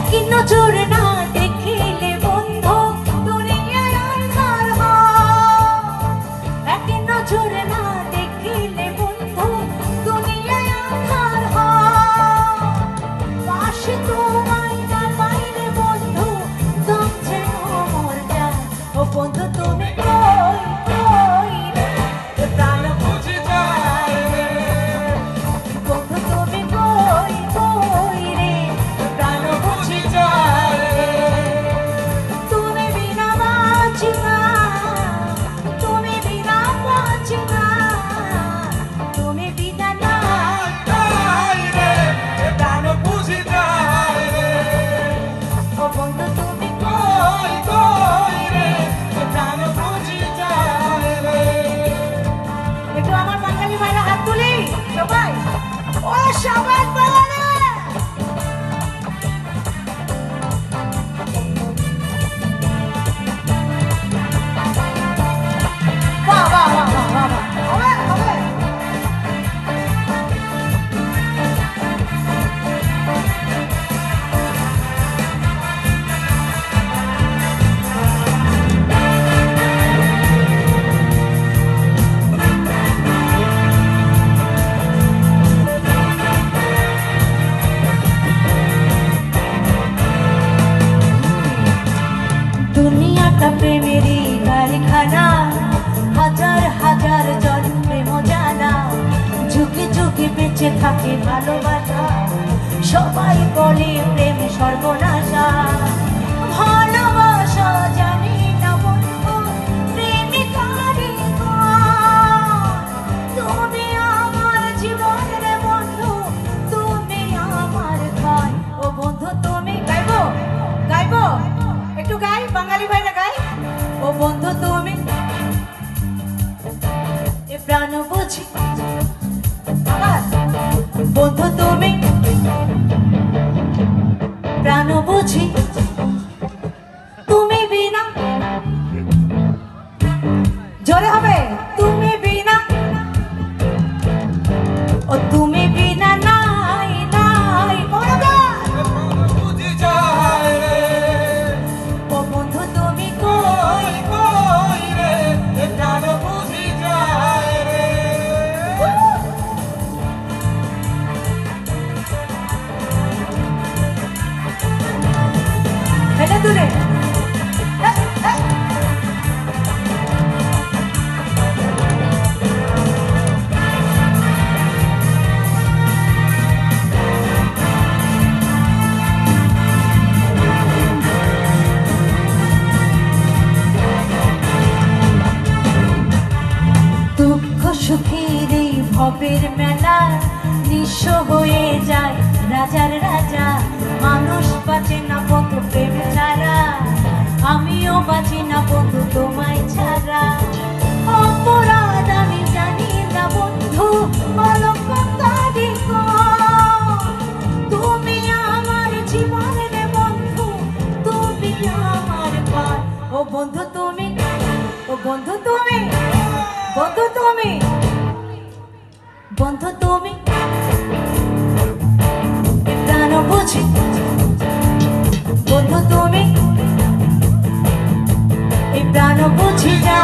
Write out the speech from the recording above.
একই নজরে না দেখিলে বন্ধু দুনিয়ায় আন্ধার হয়। একই নজরে না দেখিলে বন্ধু দুনিয়ায় আন্ধার হয়। পাশে তোমায় না পাইলে বন্ধু দম যেন মর যায়। ও বন্ধু তুমি কই কই রে প্রাণ বুঝে যায় রে। বন্ধু তুমি কই কই রে প্রাণ বুঝে যায় রে। তুমি বিনা বাঁচি না, তুমি বিনা বাঁচি না, তুমি বিনা নাই রে প্রাণ বুঝে যায় রে। ও বন্ধু তুমি কই কই রে প্রাণ বুঝে যায় রে। একটু আমার বাঙালি ভাইরা হাত তুলি সবাই। ও সবাই বাঙালি বাহ বাহ বাহ বাহ বাহ বাহ। হবে হবে। দুনিয়াটা প্রেমেরই কারখানা, হাজার হাজার জন প্রেম জানা, ঝুঁকে ঝুঁকে বেঁচে থাকে ভালোবাসা। সবাই বলে প্রেম সর্বনাশা, ভালোবাসা জানি না বন্ধু প্রেমিকারি তুমি আমার জীবনের বন্ধু, তুমি আমার ভাই। ও বন্ধু তুমি গাইবো গাইবো একটু গাই বাঙালি ভাইরা গাই। ও বন্ধু তুমি এ প্রাণ বুঝি আবার। বন্ধু তুমি প্রাণ বুঝি, তুমি বিনা জোরে হবে তুমি বিনা। ও তুমি বিনা নাই নাই বুঝে যায় রে। ও বন্ধু তুমি কই কই রে প্রাণ বুঝে যায় রে। এটা দূরে দুঃখ সুখের এই ভবের মেলা, নিঃস্ব হয়ে যায় রাজার রাজা। মানুষ বাঁচে না বন্ধু প্রেম ছাড়া, আমিও বাঁচি না বন্ধু তোমায় ছাড়া। অপরাধ আমি জানি না বন্ধু অলঙ্কারি তুমি আমার জীবনের বন্ধু, তুমি আমার প্রাণ। ও বন্ধু তুমি, ও বন্ধু তুমি, বন্ধু তুমি, বন্ধু তুমি প্রাণ বুঝি। বন্ধু তুমি এই প্রাণ বুঝি যা।